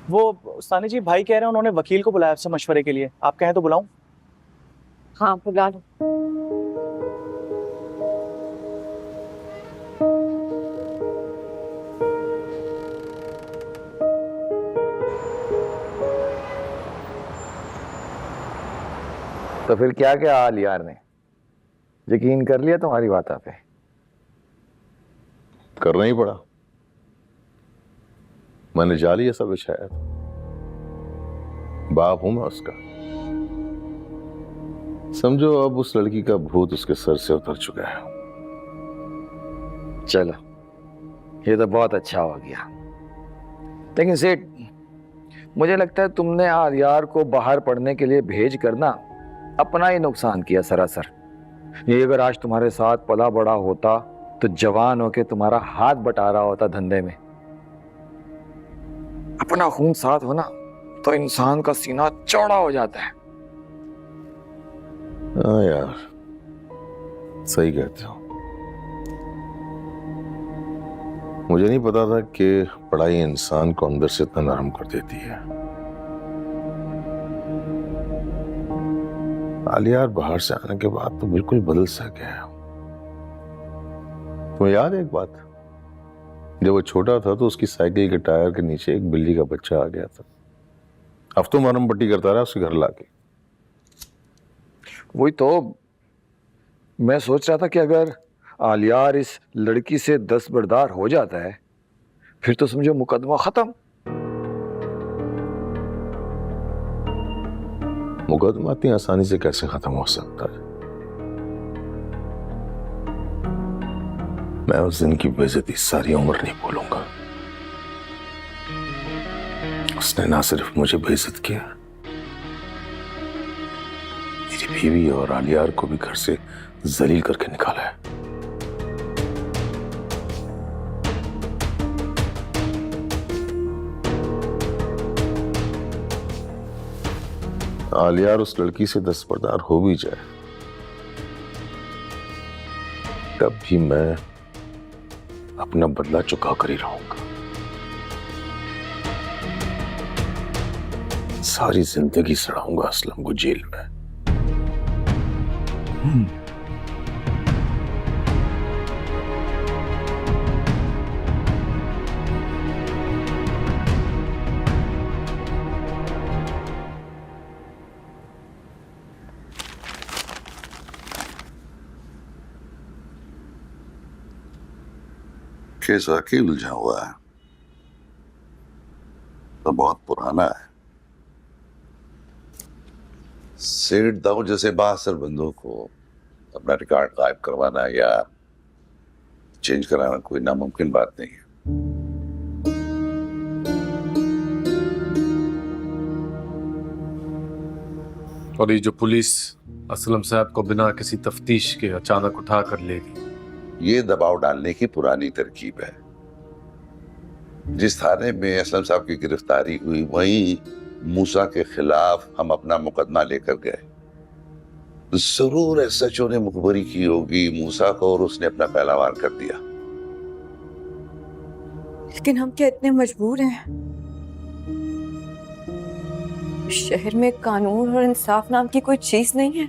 वो सानी जी भाई कह रहे हैं उन्होंने वकील को बुलाया आपसे मशवरे के लिए, आप कहें तो बुलाऊं? हाँ बुला लो। तो फिर क्या क्या हाल यार ने यकीन कर लिया तुम्हारी बात पे? करना ही पड़ा। मैंने जाल ही ऐसा बिछाया था। बाप हूं मैं उसका। समझो अब उस लड़की का भूत उसके सर से उतर चुका है। चलो ये तो बहुत अच्छा हो गया, लेकिन सेठ मुझे लगता है तुमने यार को बाहर पढ़ने के लिए भेज कर ना अपना ही नुकसान किया सरासर। ये अगर आज तुम्हारे साथ पला बड़ा होता तो जवान होके तुम्हारा हाथ बटा रहा होता धंधे में। अपना खून साथ हो ना तो इंसान का सीना चौड़ा हो जाता है। हाँ यार, सही कहते हो। मुझे नहीं पता था कि पढ़ाई इंसान को अंदर से इतना नरम कर देती है। आलियार बाहर से आने के बाद तो बिल्कुल बदल सा गया। तुम्हें याद है एक बात, जब वो छोटा था तो उसकी साइकिल के टायर के नीचे एक बिल्ली का बच्चा आ गया था। हफ्तों मरहम पट्टी करता रहा उसके घर लाके। वही तो मैं सोच रहा था कि अगर आलियार इस लड़की से दस्तबरदार हो जाता है फिर तो समझो मुकदमा खत्म। मुकदमा इतनी आसानी से कैसे खत्म हो सकता है? मैं उस दिन की बेइज्जती सारी उम्र नहीं भूलूंगा। उसने ना सिर्फ मुझे बेइज्जत किया, मेरी बीवी और आलियार को भी घर से जलील करके निकाला है। आलियार उस लड़की से दस्तबरदार हो भी जाए तब भी मैं अपना बदला चुका कर ही रहूंगा। सारी जिंदगी सड़ाऊंगा असलम को जेल में। केस वाकई उलझा हुआ है, तो बहुत पुराना है। सेठ दाऊद जैसे बासर बंदों को अपना रिकॉर्ड गायब करवाना या चेंज कराना कोई नामुमकिन बात नहीं है। और ये जो पुलिस असलम साहब को बिना किसी तफ्तीश के अचानक उठा कर लेगी, ये दबाव डालने की पुरानी तरकीब है। जिस थाने में असलम साहब की गिरफ्तारी हुई वहीं मूसा के खिलाफ हम अपना मुकदमा लेकर गए। जरूर एसएचओ ने मुखबरी की होगी मूसा को और उसने अपना पहला वार कर दिया। लेकिन हम क्या इतने मजबूर हैं? शहर में कानून और इंसाफ नाम की कोई चीज नहीं है।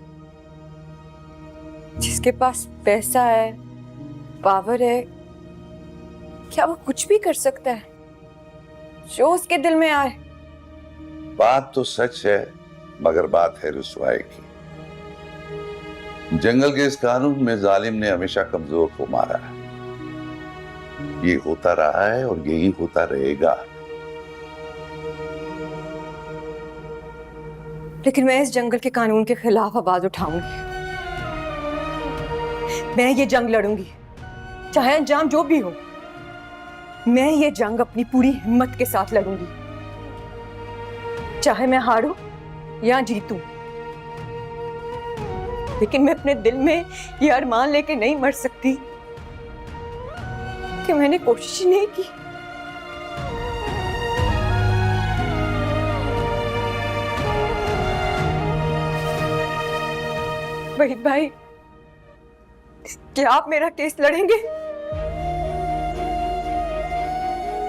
जिसके पास पैसा है, पावर है, क्या वो कुछ भी कर सकता है जो उसके दिल में आए? बात तो सच है, मगर बात है रुसवाई की। जंगल के इस कानून में जालिम ने हमेशा कमजोर को मारा है। ये होता रहा है और यही होता रहेगा। लेकिन मैं इस जंगल के कानून के खिलाफ आवाज उठाऊंगी। मैं ये जंग लड़ूंगी, चाहे अंजाम जो भी हो। मैं ये जंग अपनी पूरी हिम्मत के साथ लड़ूंगी, चाहे मैं हारूं या जीतूं। लेकिन मैं अपने दिल में ये अरमान लेके नहीं मर सकती कि मैंने कोशिश ही नहीं की। वहीद भाई, क्या आप मेरा केस लड़ेंगे?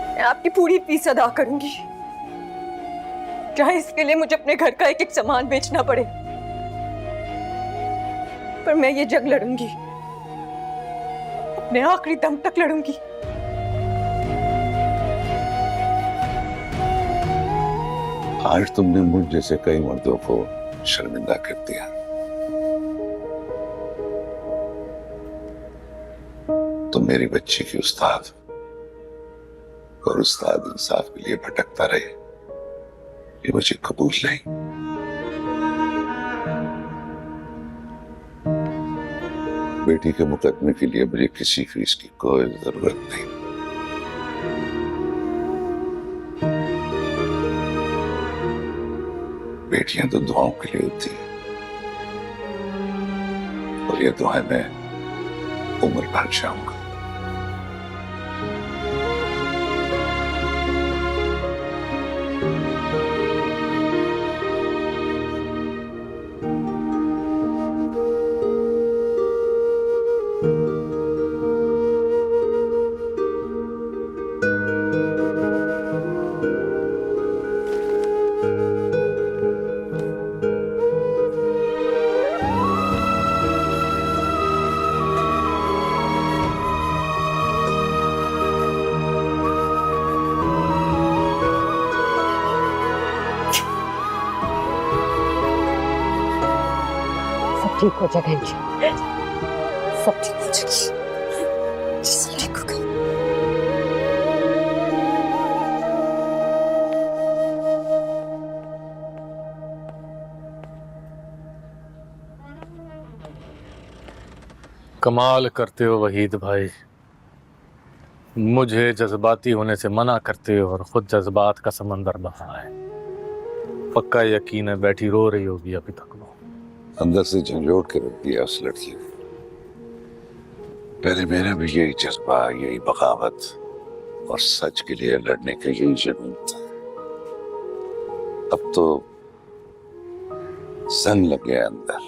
मैं आपकी पूरी फीस अदा करूंगी। चाहे इसके लिए मुझे अपने घर का एक एक सामान बेचना पड़े, पर मैं ये जंग लड़ूंगी, अपने आखिरी दम तक लड़ूंगी। आज तुमने मुझ जैसे कई मर्दों को शर्मिंदा कर दिया। तुम मेरी बच्ची की उस्ताद, और उस्ताद इंसाफ के लिए भटकता रहे, ये मुझे कबूल नहीं। बेटी के मुकदमे के लिए मुझे किसी फीस की कोई जरूरत नहीं। बेटियां तो दुआओं के लिए होती हैं, और ये दुआएं मैं उम्र भर चाहूंगा। ठीक हो जाएगा, सब ठीक हो जाएगी, सब ठीक होगा। कमाल करते हो वहीद भाई, मुझे जज्बाती होने से मना करते हो और खुद जज्बात का समंदर बहा है। पक्का यकीन है बैठी रो रही होगी अभी तक वो। अंदर से झंझोड़ के रख दिया उस लड़की को। पहले मेरा भी यही जज्बा, यही बगावत और सच के लिए लड़ने का यही जुनून था। अब तो जंग लग गया अंदर।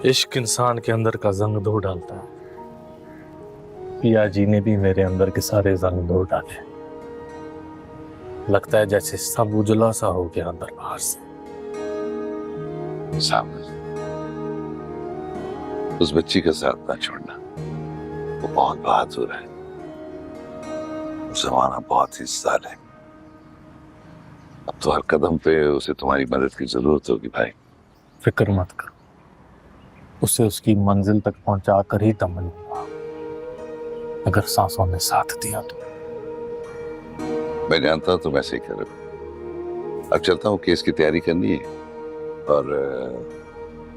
इश्क इंसान के अंदर का जंग धो डालता है। पिया जी ने भी मेरे अंदर के सारे जंग धो डाले। लगता है जैसे सब उजला सा हो गया अंदर बाहर से। सामने उस बच्ची का साथ ना छोड़ना, वो बहुत बहादुर है। जमाना बहुत ही जालिम है। अब तो हर कदम पे उसे तुम्हारी मदद की जरूरत होगी भाई। फिक्र मत करो, उसे उसकी मंजिल तक पहुंचा कर ही दम लूंगा, अगर सांसों ने साथ दिया तो। मैं जानता हूं तुम ऐसे ही करोगे। अब चलता हूँ, केस की तैयारी करनी है और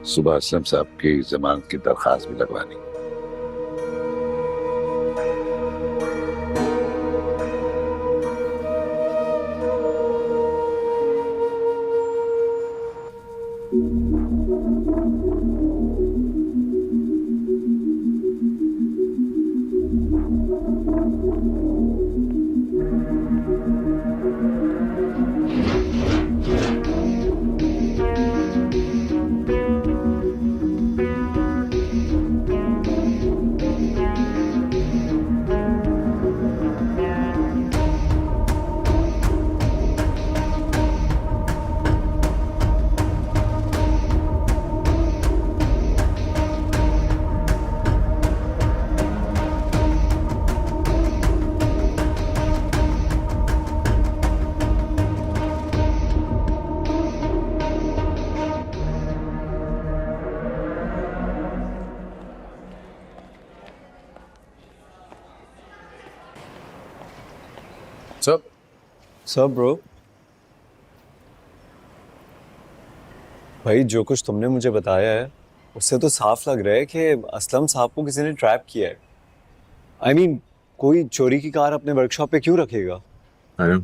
सुबह असलम साहब की जमानत की दरखास्त भी लगवानी। सब ब्रो, भाई जो कुछ तुमने मुझे बताया है उससे तो साफ लग रहा है कि असलम साहब को किसी ने ट्रैप किया है। I mean, कोई चोरी की कार अपने वर्कशॉप पे क्यों रखेगा? I know.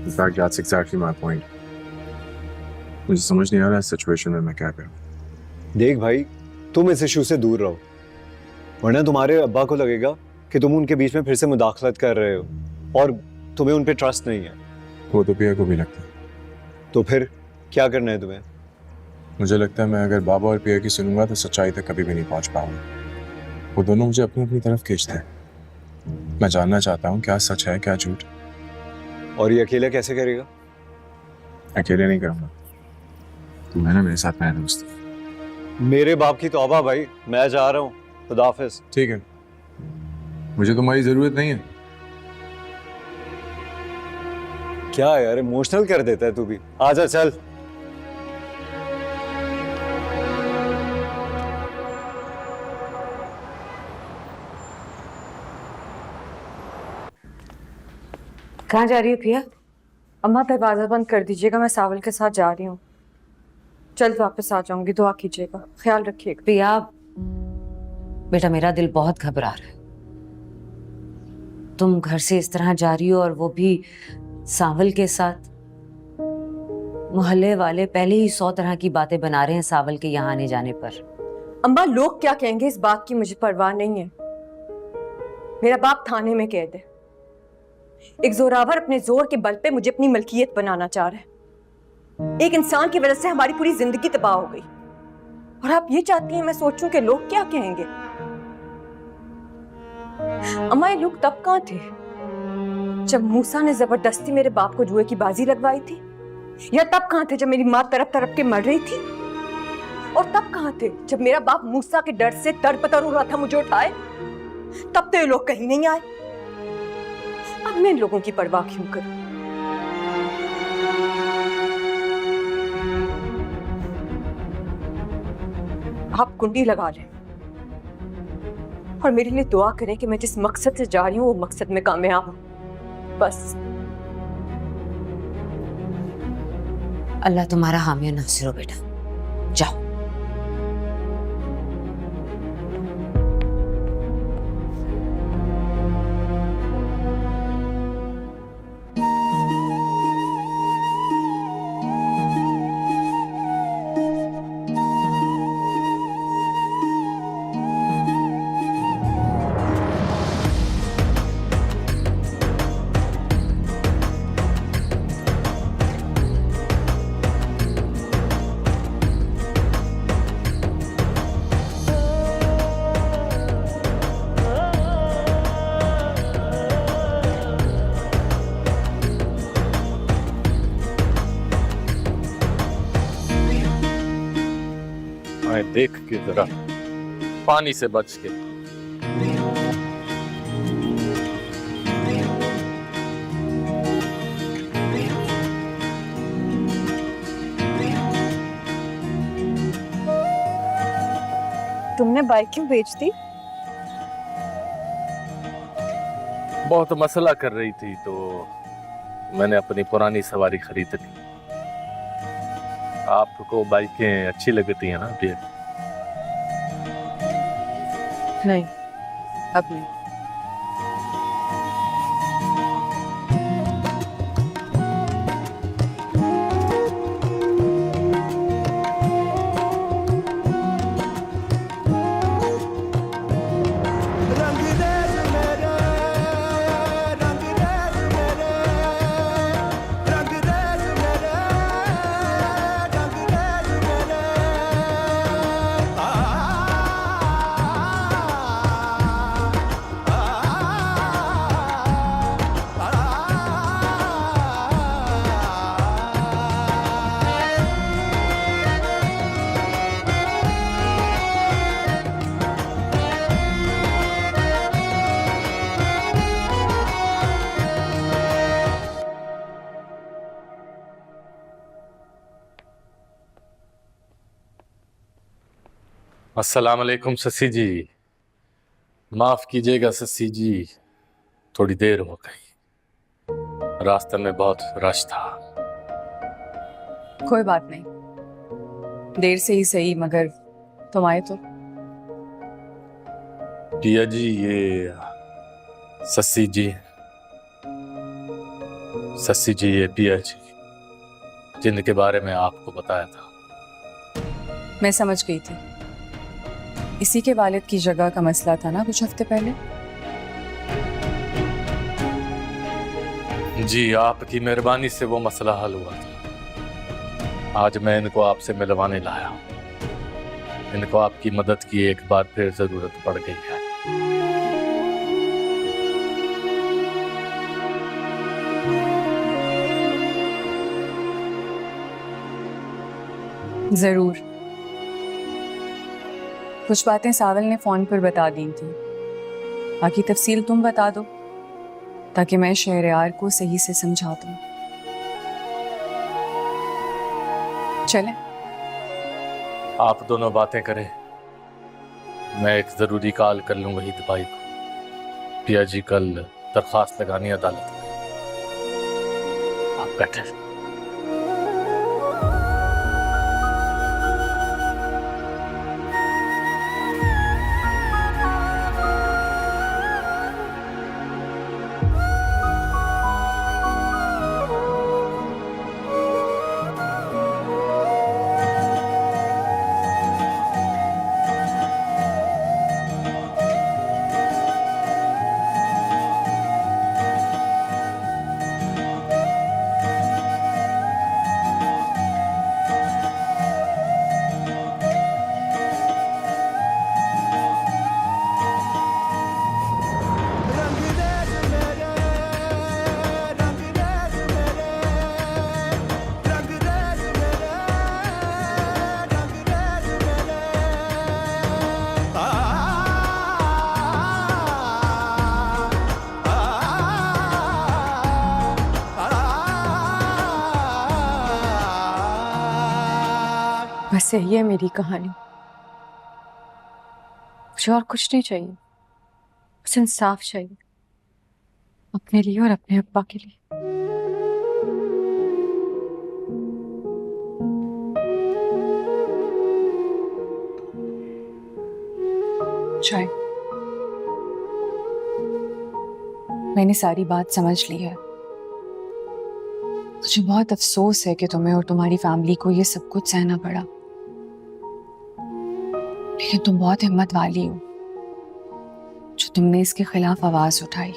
In fact, that's exactly my point. मुझे समझ नहीं आ रहा है सिचुएशन में मैं क्या करूं। देख भाई, तुम इस इशू से दूर रहो, वरना तुम्हारे अब्बा को लगेगा कि तुम उनके बीच में फिर से मुदाखलत कर रहे हो और तुम्हें उन पे ट्रस्ट नहीं है। वो तो पिया को भी लगता है। तो फिर क्या करना है तुम्हें? मुझे लगता है मैं अगर बाबा और पिया की सुनूंगा तो सच्चाई तक कभी भी नहीं पहुंच पाऊंगा। वो दोनों मुझे अपनी अपनी तरफ खींचते हैं। मैं जानना चाहता हूँ क्या सच है क्या झूठ। और ये अकेला कैसे करेगा? अकेले नहीं करूंगा, तुम है ना मेरे साथ, मेरा दोस्त। मेरे बाप की तौबा भाई, मैं जा रहा हूँ, खुदा हाफिज। ठीक है, मुझे तुम्हारी जरूरत नहीं है। क्या यार इमोशनल कर देता है तू भी, आजा चल। कहाँ जा रही हो प्रिया? अम्मा दरवाजा बंद कर दीजिएगा, मैं सावल के साथ जा रही हूँ। जल्द वापस आ जाऊंगी, दुआ कीजिएगा, ख्याल रखिएगा। प्रिया बेटा, मेरा दिल बहुत घबरा रहा है। तुम घर से इस तरह जा रही हो और वो भी सावल के साथ। मोहल्ले वाले पहले ही 100 तरह की बातें बना रहे हैं सावल के यहाँ आने जाने पर। अम्मा लोग क्या कहेंगे इस बात की मुझे परवाह नहीं है। मेरा बाप थाने में कैद है। एक जोरावर अपने जोर के बल पे मुझे अपनी मलकियत बनाना चाह रहा है। एक इंसान की वजह से हमारी पूरी जिंदगी तबाह हो गई, और आप ये चाहती हैं मैं सोचूं कि लोग क्या कहेंगे? अम्मा ये लोग तब कहां थे जब मूसा ने जबरदस्ती मेरे बाप को जुए की बाजी लगवाई थी? या तब कहां थे जब मेरी माँ तरफ तरफ के मर रही थी? और तब कहां थे जब मेरा बाप मूसा के डर से तड़पतर हो रहा था मुझे उठाए? तब तो ये लोग कहीं नहीं आए। अब मैं इन लोगों की परवाह क्यों करूं? आप कुंडी लगा लें और मेरे लिए दुआ करें कि मैं जिस मकसद से जा रही हूं वो मकसद में कामयाब हूं, बस। अल्लाह तुम्हारा हामी और नासिर हो बेटा, जाओ। देख के जरा, पानी से बच के। तुमने बाइक क्यों बेच दी? बहुत मसला कर रही थी तो मैंने अपनी पुरानी सवारी खरीद ली। आपको बाइकें अच्छी लगती हैं ना भैया? नहीं, अब नहीं। अस्सलाम वालेकुम ससी जी। माफ कीजिएगा ससी जी, थोड़ी देर हो गई, रास्ते में बहुत रश था। कोई बात नहीं, देर से ही सही, मगर तुम आए तो। पिया जी, ये ससी जी, ससी जी ये पिया जी जिनके बारे में आपको बताया था। मैं समझ गई थी, इसी के वालिद की जगह का मसला था ना कुछ हफ्ते पहले। जी, आपकी मेहरबानी से वो मसला हल हुआ था। आज मैं इनको आपसे मिलवाने लाया हूं। इनको आपकी मदद की एक बार फिर जरूरत पड़ गई है। जरूर। कुछ बातें सावल ने फोन पर बता दी थी, बाकी तफसील तुम बता दो ताकि मैं शहरयार को सही से समझा दूं। चले। आप दोनों बातें करें, मैं एक जरूरी कॉल कर लूंगा वहीद भाई को। पिया जी कल दरखास्त लगानी अदालत में। आप बैठे। बस यही है मेरी कहानी, मुझे और कुछ नहीं चाहिए। बस इंसाफ चाहिए, अपने लिए और अपने अब्बा के लिए। चाय। मैंने सारी बात समझ ली है। मुझे बहुत अफसोस है कि तुम्हें और तुम्हारी फैमिली को ये सब कुछ सहना पड़ा, लेकिन तुम बहुत हिम्मत वाली हो जो तुमने इसके खिलाफ आवाज उठाई।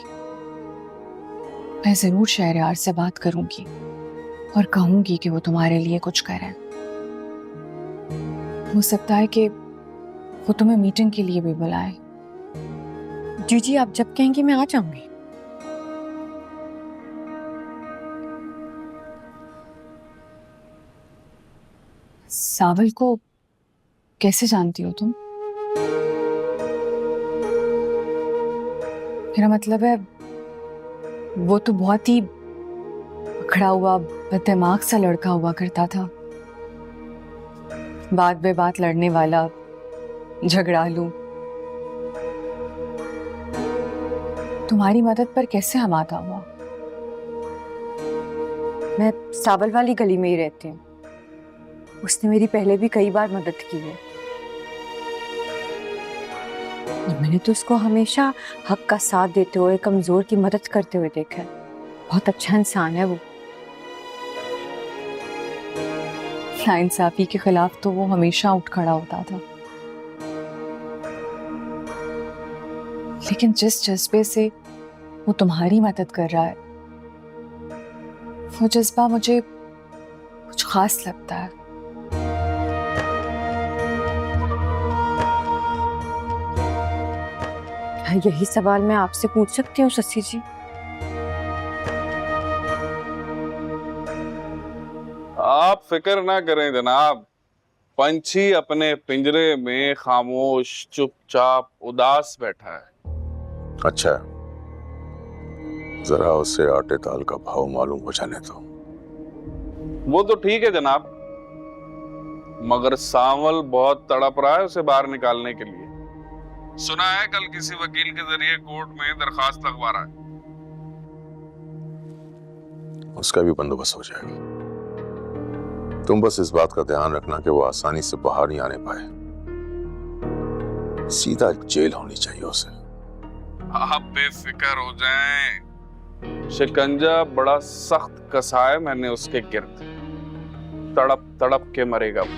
मैं जरूर शहरयार से बात करूंगी और कहूंगी कि वो तुम्हारे लिए कुछ करें। हो सकता है कि वो तुम्हें मीटिंग के लिए भी बुलाए। जी आप जब कहेंगी मैं आ जाऊंगी। सावल को कैसे जानती हो तुम? मेरा मतलब है वो तो बहुत ही अखड़ा हुआ बददिमाग सा लड़का हुआ करता था, बात बे बात लड़ने वाला, झगड़ालू। तुम्हारी मदद पर कैसे हम आता हुआ? मैं सावल वाली गली में ही रहती हूँ, उसने मेरी पहले भी कई बार मदद की है। मैंने तो उसको हमेशा हक का साथ देते हुए, कमजोर की मदद करते हुए देखा है। बहुत अच्छा इंसान है वो। नाइंसाफी के खिलाफ तो वो हमेशा उठ खड़ा होता था, लेकिन जिस जज्बे से वो तुम्हारी मदद कर रहा है, वो जज्बा मुझे कुछ खास लगता है। यही सवाल मैं आपसे पूछ सकती हूँ ससी जी? आप फिक्र ना करें जनाब, पंछी अपने पिंजरे में खामोश, चुपचाप, उदास बैठा है। अच्छा, जरा उसे आटे दाल का भाव मालूम हो जाने दो। वो तो ठीक है जनाब, मगर सावल बहुत तड़प रहा है उसे बाहर निकालने के लिए। सुना है कल किसी वकील के जरिए कोर्ट में दरखास्त लगवा रहा है। उसका भी बंदोबस्त हो जाएगा। तुम बस इस बात का ध्यान रखना कि वो आसानी से बाहर नहीं आने पाए। सीधा जेल होनी चाहिए उसे। आप बेफिक्र हो जाएं, शिकंजा बड़ा सख्त कसा है मैंने उसके गिर्द। तड़प तड़प के मरेगा वो।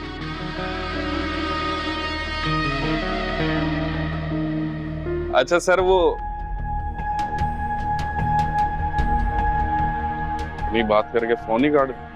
अच्छा सर, वो नहीं बात करके फोन ही काट दे।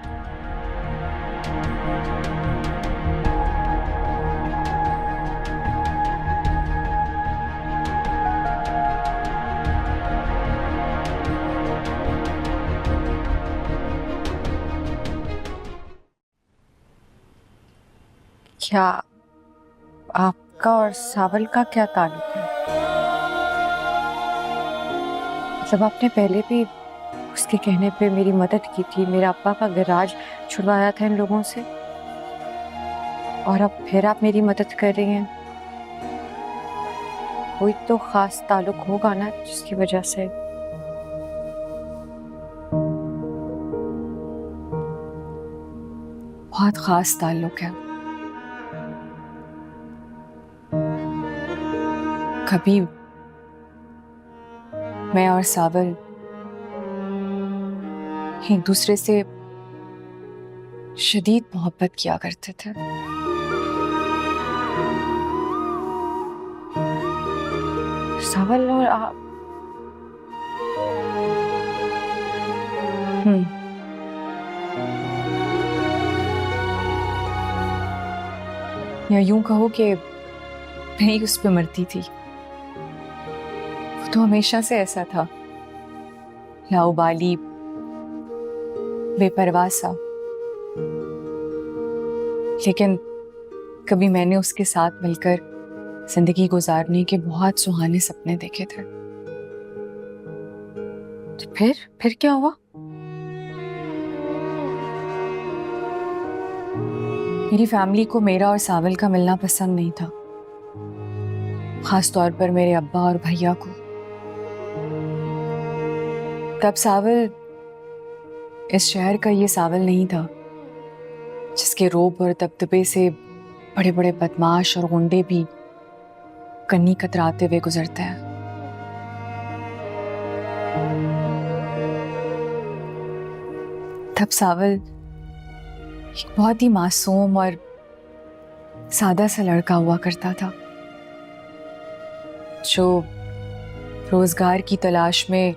क्या आपका और सावल का क्या ताल्लुक है? मतलब आपने पहले भी उसके कहने पे मेरी मदद की थी, मेरा अब्बा का गैराज छुड़वाया था इन लोगों से, और अब फिर आप मेरी मदद कर रही हैं। कोई तो खास ताल्लुक होगा ना जिसकी वजह से। बहुत खास ताल्लुक है। कभी मैं और सावल एक दूसरे से शदीद मोहब्बत किया करते थे। सावल और आप या यूं कहो कि मैं ही उस पे मरती थी। वो तो हमेशा से ऐसा था, लाउबाली, बेपरवाह सा। लेकिन कभी मैंने उसके साथ मिलकर जिंदगी गुजारने के बहुत सुहाने सपने देखे थे। तो फिर क्या हुआ? मेरी फैमिली को मेरा और सावल का मिलना पसंद नहीं था, खास तौर पर मेरे अब्बा और भैया को। तब सावल इस शहर का ये सावल नहीं था जिसके रोब और दबदबे से बड़े बड़े बदमाश और गुंडे भी कन्नी कतराते हुए गुजरते हैं। तब सावल एक बहुत ही मासूम और सादा सा लड़का हुआ करता था जो रोजगार की तलाश में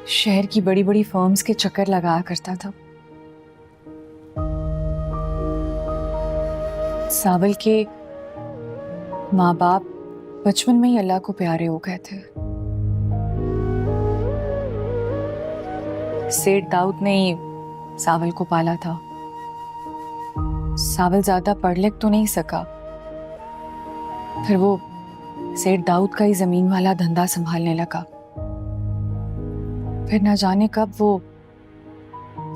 शहर की बड़ी बड़ी फर्म्स के चक्कर लगाया करता था। सावल के माँ बाप बचपन में ही अल्लाह को प्यारे हो गए थे। सेठ दाऊद ने ही सावल को पाला था। सावल ज्यादा पढ़ लिख तो नहीं सका, फिर वो सेठ दाऊद का ही जमीन वाला धंधा संभालने लगा। फिर ना जाने कब वो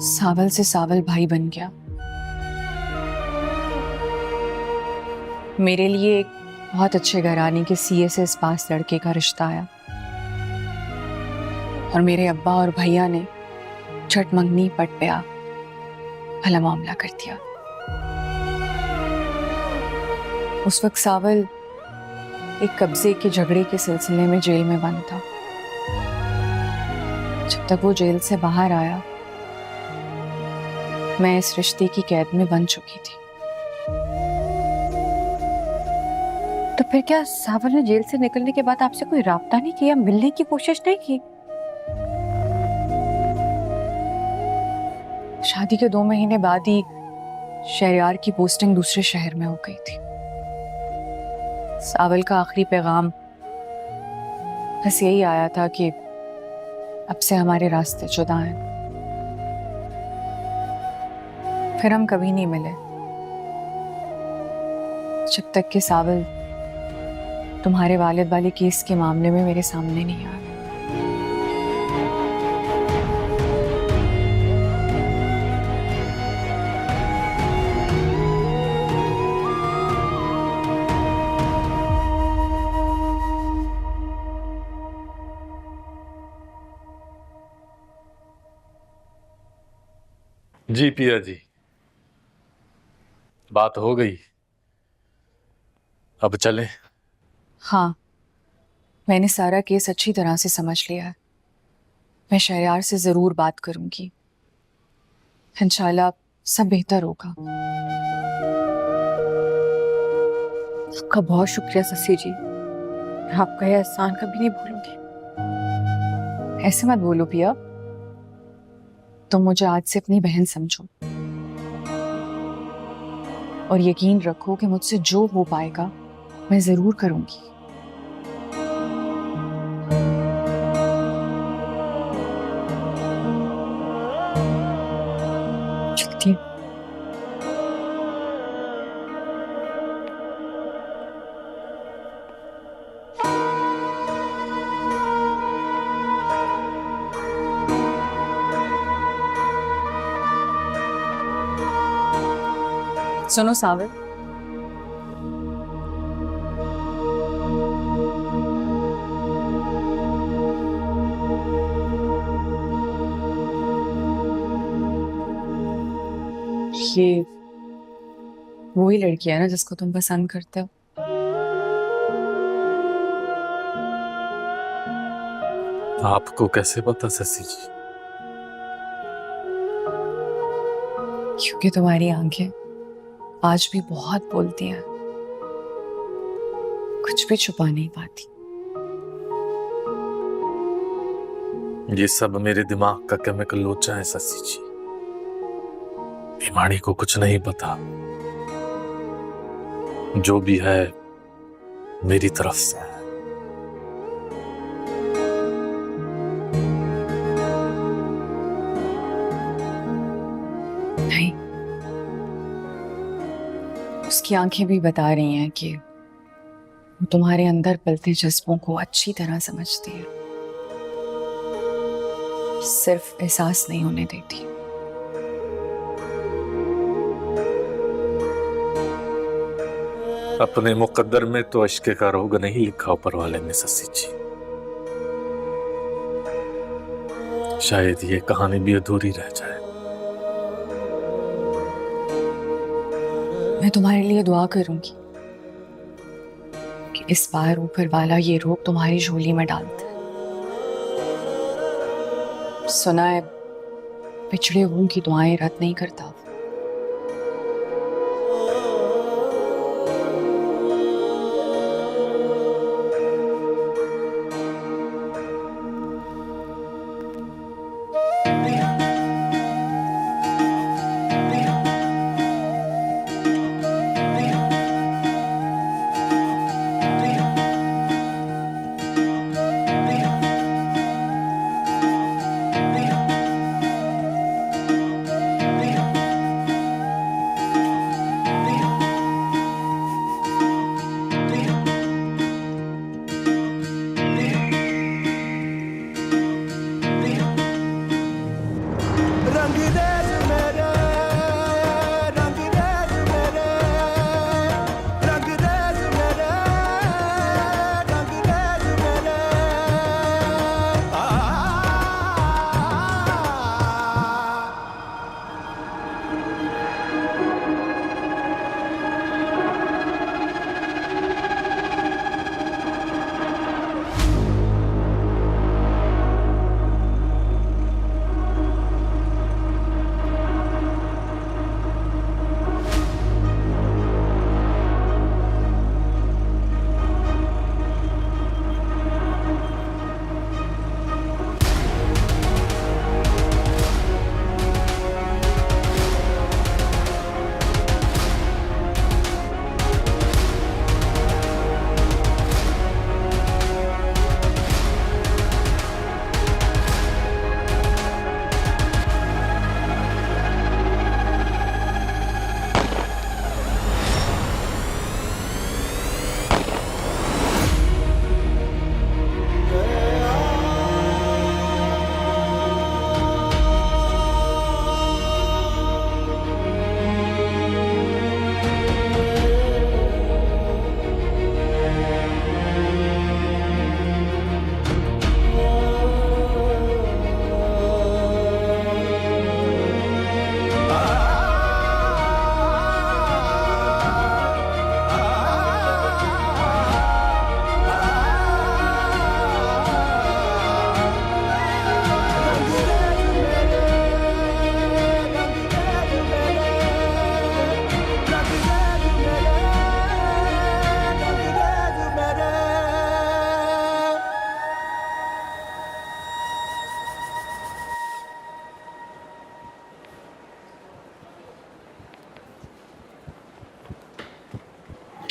सावल से सावल भाई बन गया। मेरे लिए एक बहुत अच्छे घराने के CSS पास लड़के का रिश्ता आया और मेरे अब्बा और भैया ने छठ मंगनी पट पे आ भला मामला कर दिया। उस वक्त सावल एक कब्जे के झगड़े के सिलसिले में जेल में बंद था। जब तक वो जेल से बाहर आया, मैं इस रिश्ते की कैद में बन चुकी थी। तो फिर क्या सावल ने जेल से निकलने के बाद आपसे कोई राब्ता नहीं किया, मिलने की कोशिश नहीं की? शादी के 2 महीने बाद ही शहरयार की पोस्टिंग दूसरे शहर में हो गई थी। सावल का आखिरी पैगाम बस यही आया था कि अब से हमारे रास्ते जुदा हैं। फिर हम कभी नहीं मिले जब तक कि सावल तुम्हारे वालिद वाले केस के मामले में मेरे सामने नहीं आया। जी पिया जी, बात हो गई, अब चलें? हाँ, मैंने सारा केस अच्छी तरह से समझ लिया है। मैं शहरयार से जरूर बात करूंगी, इंशाल्लाह सब बेहतर होगा। आपका बहुत शुक्रिया ससी जी, आपका यह एहसान कभी नहीं भूलूंगी। ऐसे मत बोलो पिया, तुम मुझे आज से अपनी बहन समझो और यकीन रखो कि मुझसे जो हो पाएगा मैं जरूर करूंगी। चलती हूँ। सुनो सावर, ये वही लड़की है ना जिसको तुम पसंद करते हो? आपको कैसे पता शशि जी? क्योंकि तुम्हारी आंखें आज भी बहुत बोलती हैं, कुछ भी छुपा नहीं पाती। ये सब मेरे दिमाग का केमिकल लोचा है शशि जी। हिमानी को कुछ नहीं पता। जो भी है मेरी तरफ से है। नहीं, उसकी आंखें भी बता रही हैं कि वो तुम्हारे अंदर पलते जज्बों को अच्छी तरह समझती है, सिर्फ एहसास नहीं होने देती। अपने मुकद्दर में तो इश्क का रोग नहीं लिखा ऊपर वाले ने शशि जी। शायद ये कहानी भी अधूरी रह जाए। मैं तुम्हारे लिए दुआ करूंगी कि इस बार ऊपर वाला ये रोग तुम्हारी झोली में डाल दे। सुना है पिछड़े हुओं की दुआएं रद्द नहीं करता।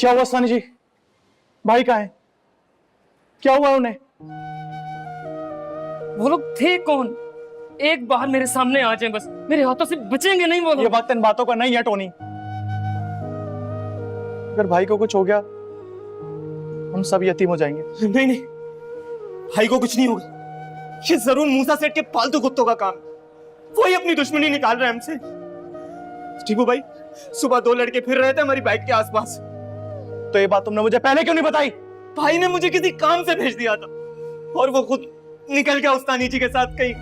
क्या हुआ सानी जी? भाई कहाँ है? क्या हुआ उन्हें? वो लोग थे कौन? एक बार मेरे सामने आ जाएं बस, मेरे हाथों से बचेंगे नहीं वो लोग। ये वक्त इन बातों का नहीं है टोनी। अगर भाई को कुछ हो गया हम सब यतीम हो जाएंगे। नहीं नहीं, भाई को कुछ नहीं होगा। ये जरूर मूसा सेठ के फालतू कुत्तों का काम है। वो ही अपनी दुश्मनी निकाल रहे हैं हमसे। टीपू भाई, सुबह 2 लड़के फिर रहे थे हमारी बाइक के आसपास। तो ये बात तुमने मुझे पहले क्यों नहीं बताई? भाई ने मुझे किसी काम से भेज दिया था और वो खुद निकल गया उस्तानी जी के साथ कहीं।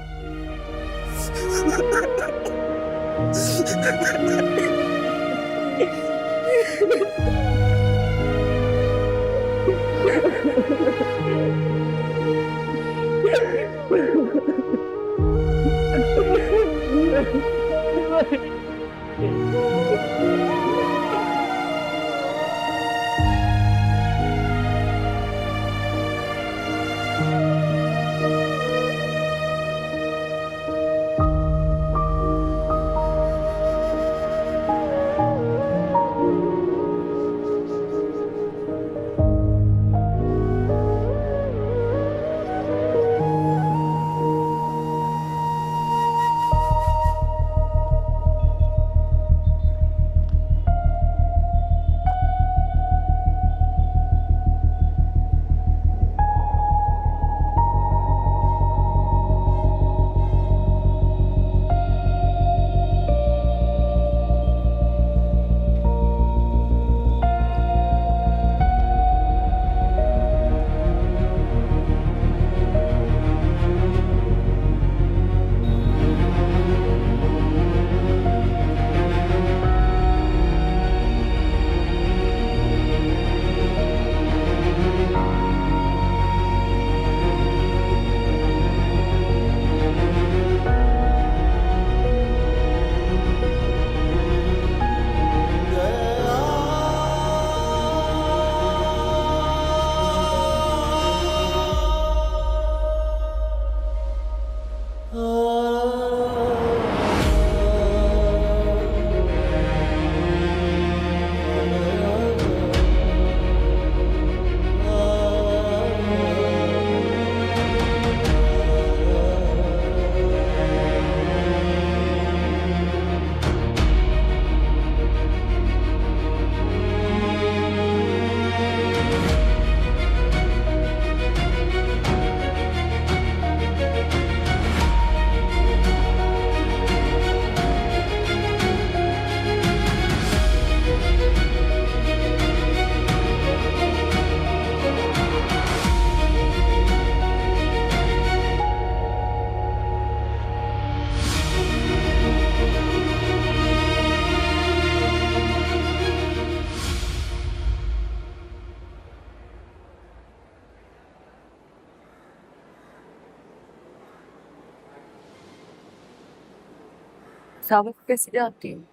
सावर कैसे जाती हूँ?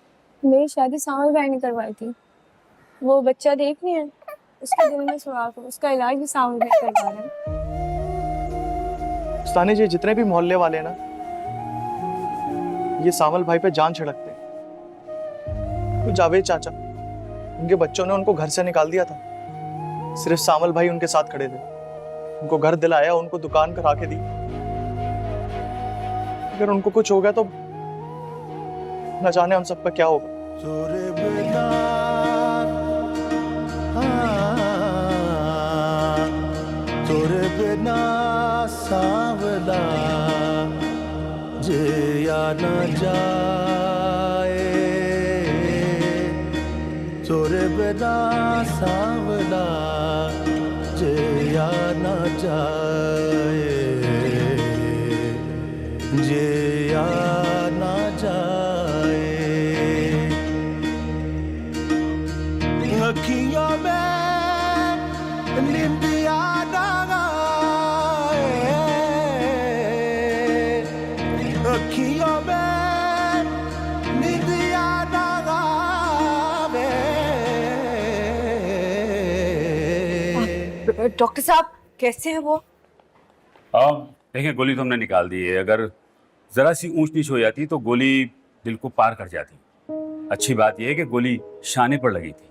मेरी शादी सावल भाई ने करवाई थी। वो बच्चा देख नहीं है, उसके दिल में सुराख, उसका इलाज भी सावल भाई करवा रहे हैं। उस्तानी जी, जितने भी मोहल्ले वाले हैं ना, ये सावल भाई पे जान छिड़कते हैं। तो जावेद चाचा, उनके बच्चों ने उनको घर से निकाल दिया था, सिर्फ सावल भाई उनके साथ खड़े थे। उनको घर दिलाया, उनको दुकान करा के दी। अगर उनको कुछ हो गया तो न जाने हम सब का क्या होगा। तोरे बिना सावला जिया न जाए, तोरे बिना सावला जिया न जाए, जिया न जाए। अखियों में निंदिया न आए, अखियों में निंदिया न आवे। डॉक्टर साहब कैसे हैं वो? देखिए, गोली तो हमने निकाल दी है। अगर जरा सी ऊंच नीच हो जाती तो गोली दिल को पार कर जाती। अच्छी बात यह है कि गोली शाने पर लगी थी।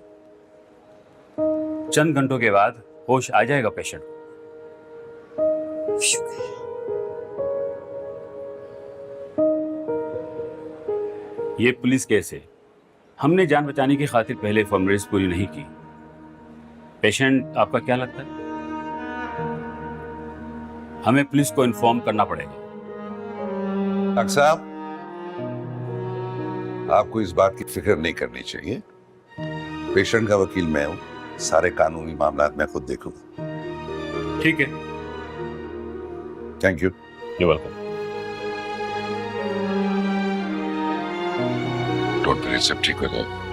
चंद घंटों के बाद होश आ जाएगा पेशेंट को। ये पुलिस केस है। हमने जान बचाने की खातिर पहले फॉर्मेलिटीज पूरी नहीं की। पेशेंट आपका क्या लगता है? हमें पुलिस को इन्फॉर्म करना पड़ेगा। डॉक्टर साहब, आपको इस बात की फिक्र नहीं करनी चाहिए। पेशेंट का वकील मैं हूँ, सारे कानूनी मामला मैं खुद देखूंगा। ठीक है। Thank you. You welcome. Don't worry, सब ठीक हो जाएगा।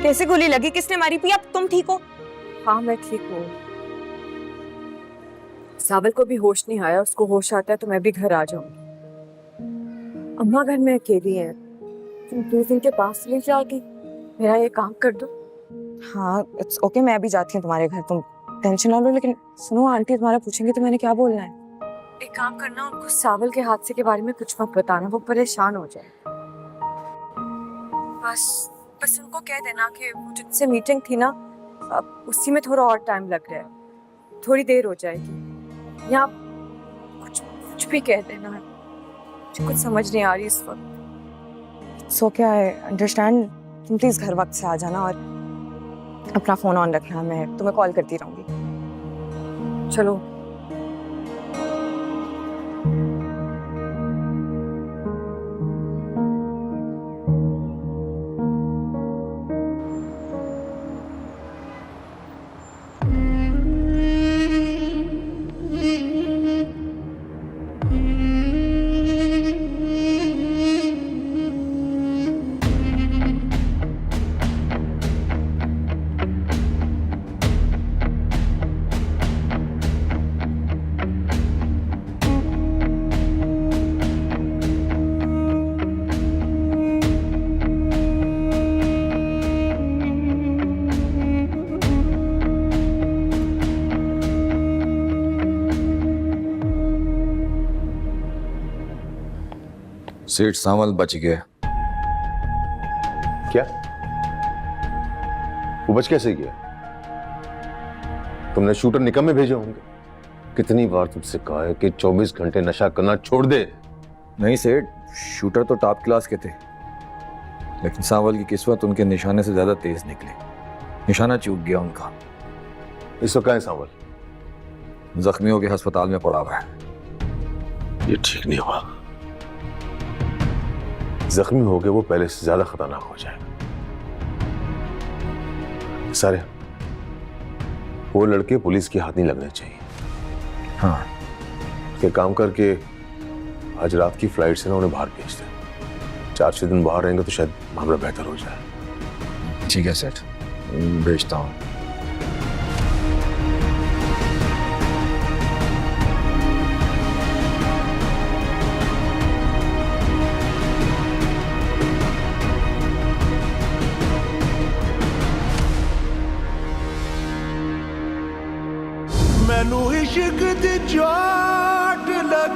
कैसे गोली लगी, किसने मारी? पिया तुम ठीक हो? हाँ मैं ठीक हूँ। सावल को भी होश नहीं आया, उसको होश आता है तो मैं भी घर आ जाऊंगी। अम्मा घर में अकेली है, तुम प्लीज इनके पास ले जाओगी, मेरा ये काम कर दो। हाँ इट्स ओके, मैं भी जाती हूँ तुम्हारे घर, तुम टेंशन ना लो। लेकिन सुनो, आंटी तुम्हारा पूछेंगे तो मैंने क्या बोलना है? एक काम करना, उनको सावल के हादसे के बारे में कुछ मत बताना, वो परेशान हो जाए। बस उनको कह देना कि वो जिनसे मीटिंग थी ना, अब उसी में थोड़ा और टाइम लग रहा है, थोड़ी देर हो जाएगी। या कुछ भी कह देना, मुझे कुछ समझ नहीं आ रही इस वक्त। सो क्या है, अंडरस्टैंड। तुम प्लीज घर वक्त से आ जाना और अपना फोन ऑन रखना, मैं तुम्हें कॉल करती रहूंगी। चलो। सेठ सावल बच गया। क्या? वो बच कैसे गया? तुमने शूटर निकम्मे भेजे होंगे। कितनी बार तुमसे कहा है कि 24 घंटे नशा करना छोड़ दे। नहीं सेठ, शूटर तो टॉप क्लास के थे, लेकिन सावल की किस्मत उनके निशाने से ज्यादा तेज निकली। निशाना चूक गया उनका। इस वक्त कहाँ है सावल? जख्मियों के अस्पताल में पड़ा हुआ है। ये ठीक नहीं हुआ। जख्मी हो गए वो पहले से ज्यादा खतरनाक हो जाएगा। सारे वो लड़के पुलिस के हाथ नहीं लगने चाहिए। हाँ, ये काम करके आज रात की फ्लाइट से ना उन्हें बाहर भेज दे। 4-6 दिन बाहर रहेंगे तो शायद मामला बेहतर हो जाए। ठीक है सेठ, भेजता हूँ। मैनू इश्क दी जान